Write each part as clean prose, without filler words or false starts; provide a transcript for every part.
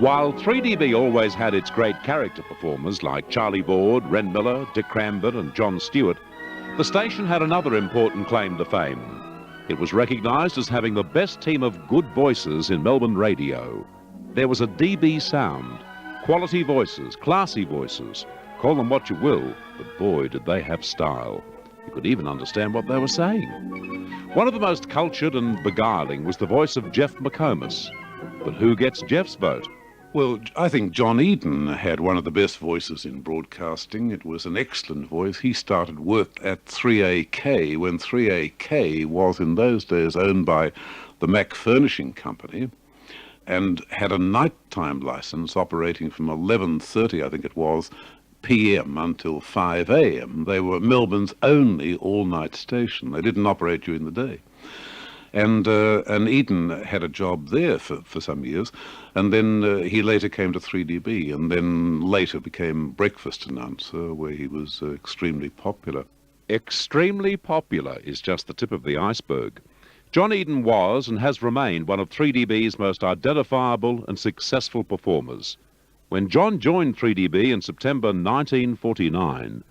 While 3DB always had its great character performers like Charlie Board, Ren Miller, Dick Cranbert and John Stewart, the station had another important claim to fame. It was recognised as having the best team of good voices in Melbourne radio. There was a DB sound, quality voices, classy voices. Call them what you will, but boy, did they have style. You could even understand what they were saying. One of the most cultured and beguiling was the voice of Jeff McComas. But who gets Jeff's vote? Well, I think John Eden had one of the best voices in broadcasting. It was an excellent voice. He started work at 3AK when 3AK was in those days owned by the Mac Furnishing Company and had a nighttime license operating from 11:30, I think it was, p.m. until 5 a.m. They were Melbourne's only all-night station. They didn't operate during the day. And Eden had a job there for some years, and then he later came to 3DB, and then later became breakfast announcer, where he was extremely popular. Extremely popular is just the tip of the iceberg. John Eden was and has remained one of 3DB's most identifiable and successful performers. When John joined 3DB in September 1949,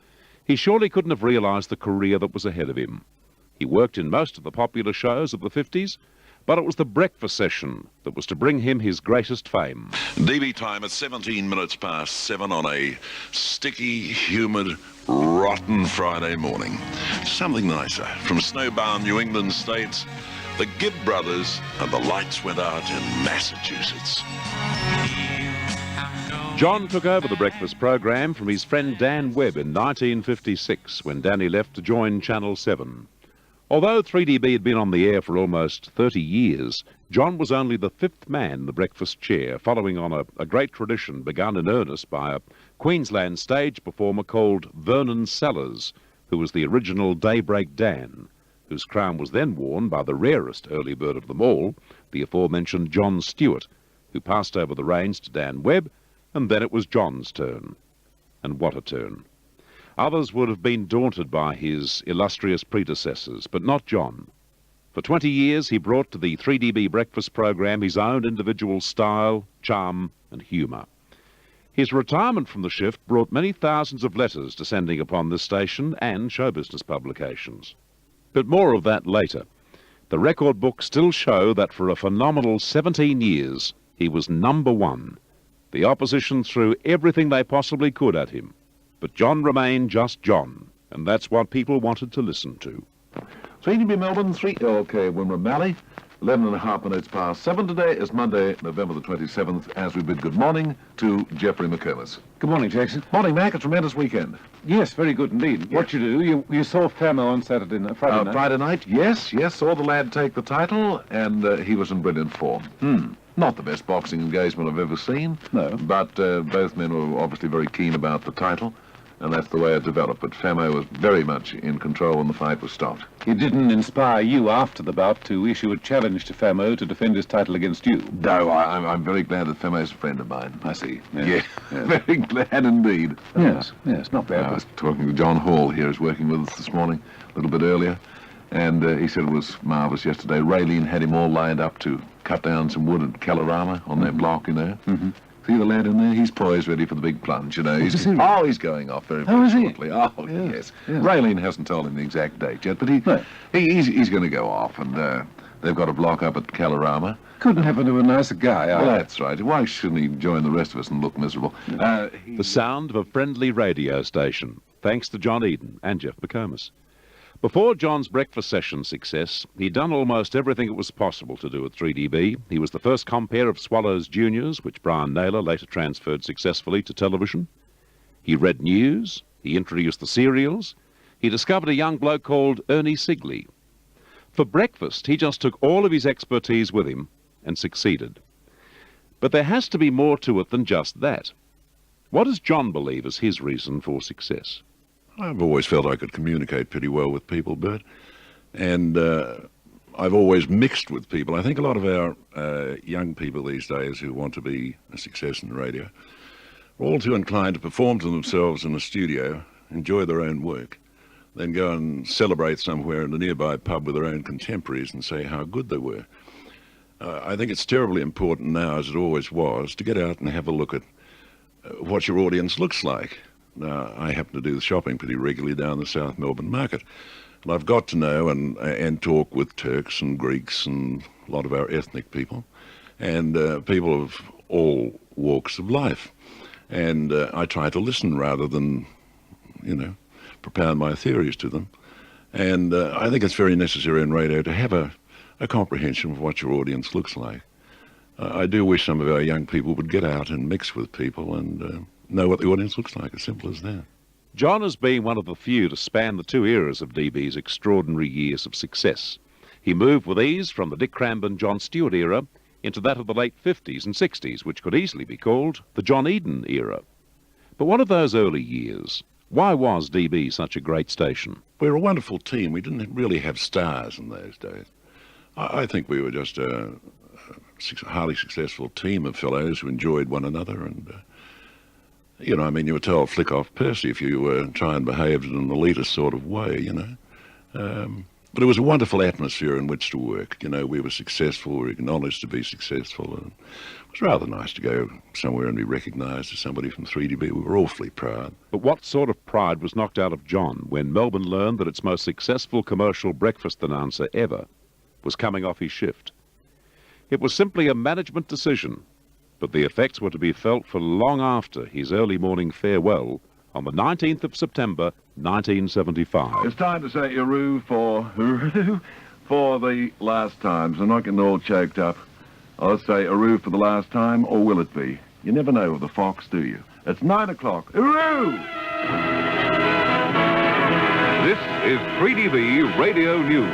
he surely couldn't have realised the career that was ahead of him. He worked in most of the popular shows of the 50s, but it was the breakfast session that was to bring him his greatest fame. DB time at 17 minutes past 7 on a sticky, humid, rotten Friday morning. Something nicer. From snowbound New England states, the Gibb brothers and the lights went out in Massachusetts. John took over the breakfast program from his friend Dan Webb in 1956 when Danny left to join Channel 7. Although 3DB had been on the air for almost 30 years, John was only the fifth man in the breakfast chair, following on a great tradition begun in earnest by a Queensland stage performer called Vernon Sellers, who was the original Daybreak Dan, whose crown was then worn by the rarest early bird of them all, the aforementioned John Stewart, who passed over the reins to Dan Webb, and then it was John's turn. And what a turn. Others would have been daunted by his illustrious predecessors, but not John. For 20 years, he brought to the 3DB breakfast program his own individual style, charm, and humour. His retirement from the shift brought many thousands of letters descending upon this station and show business publications. But more of that later. The record books still show that for a phenomenal 17 years, he was number one. The opposition threw everything they possibly could at him. But John remained just John, and that's what people wanted to listen to. 3DB Melbourne, 3LK Wimmera Mallee, 11.5 minutes past 7 today is Monday, November the 27th, as we bid good morning to Geoffrey McComas. Good morning, Jackson. Morning, Mac. A tremendous weekend. Yes, very good indeed. Yeah. What you do, you saw Famo on Friday night. Friday night, yes, saw the lad take the title, and he was in brilliant form. Not the best boxing engagement I've ever seen. No. But both men were obviously very keen about the title, and that's the way it developed. But Famo was very much in control when the fight was stopped. It didn't inspire you after the bout to issue a challenge to Famo to defend his title against you? No, I'm very glad that Famo's a friend of mine. I see. Yeah, very glad indeed. Yes, not bad. I was talking to John Hall here, who's working with us this morning, a little bit earlier, and he said it was marvellous yesterday. Raylene had him all lined up to cut down some wood at Kalorama on their block, you know. See the lad in there? He's poised, ready for the big plunge, you know. He's going off very, very shortly. Oh, yes. Raylene hasn't told him the exact date yet, but he's going to go off, and they've got a block up at Kalorama. Couldn't happen to a nicer guy, Well, that's right. Why shouldn't he join the rest of us and look miserable? The sound of a friendly radio station, thanks to John Eden and Jeff McComas. Before John's breakfast session success, he'd done almost everything it was possible to do at 3DB. He was the first compere of Swallows Juniors, which Brian Naylor later transferred successfully to television. He read news, he introduced the serials, he discovered a young bloke called Ernie Sigley. For breakfast, he just took all of his expertise with him and succeeded. But there has to be more to it than just that. What does John believe is his reason for success? I've always felt I could communicate pretty well with people, Bert, and I've always mixed with people. I think a lot of our young people these days who want to be a success in radio are all too inclined to perform to themselves in a studio, enjoy their own work, then go and celebrate somewhere in a nearby pub with their own contemporaries and say how good they were. I think it's terribly important now, as it always was, to get out and have a look at what your audience looks like. Now, I happen to do the shopping pretty regularly down the South Melbourne market, and I've got to know and talk with Turks and Greeks and a lot of our ethnic people, and people of all walks of life. And I try to listen rather than, propound my theories to them. And I think it's very necessary in radio to have a comprehension of what your audience looks like. I do wish some of our young people would get out and mix with people and know what the audience looks like, as simple as that. John has been one of the few to span the two eras of DB's extraordinary years of success. He moved with ease from the Dick Cranbourne, John Stewart era into that of the late 50s and 60s, which could easily be called the John Eden era. But what of those early years? Why was DB such a great station? We were a wonderful team. We didn't really have stars in those days. I think we were just a highly successful team of fellows who enjoyed one another. And, you were told flick off Percy if you try and behave in an elitist sort of way, But it was a wonderful atmosphere in which to work. We were successful, we were acknowledged to be successful. And it was rather nice to go somewhere and be recognised as somebody from 3DB. We were awfully proud. But what sort of pride was knocked out of John when Melbourne learned that its most successful commercial breakfast announcer ever was coming off his shift? It was simply a management decision, but the effects were to be felt for long after his early morning farewell on the 19th of September, 1975. It's time to say hooroo for the last time, so I'm not getting all choked up. I'll say hooroo for the last time, or will it be? You never know with the Fox, do you? It's 9 o'clock. Hooroo! This is 3DB Radio News.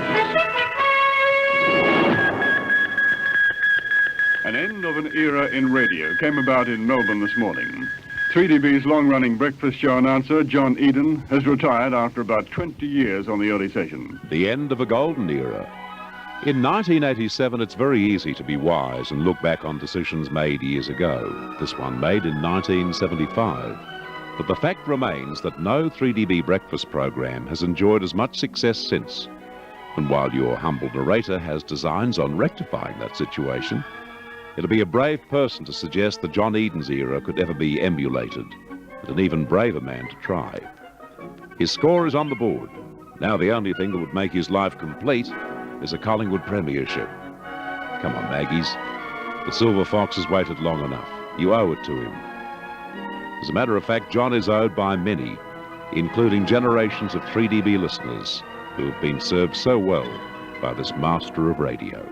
An end of an era in radio came about in Melbourne this morning. 3DB's long-running breakfast show announcer, John Eden, has retired after about 20 years on the early station. The end of a golden era. In 1987, it's very easy to be wise and look back on decisions made years ago. This one made in 1975. But the fact remains that no 3DB breakfast program has enjoyed as much success since. And while your humble narrator has designs on rectifying that situation, it'll be a brave person to suggest that John Eden's era could ever be emulated, and an even braver man to try. His score is on the board. Now the only thing that would make his life complete is a Collingwood premiership. Come on, Maggies. The Silver Fox has waited long enough. You owe it to him. As a matter of fact, John is owed by many, including generations of 3DB listeners who have been served so well by this master of radio.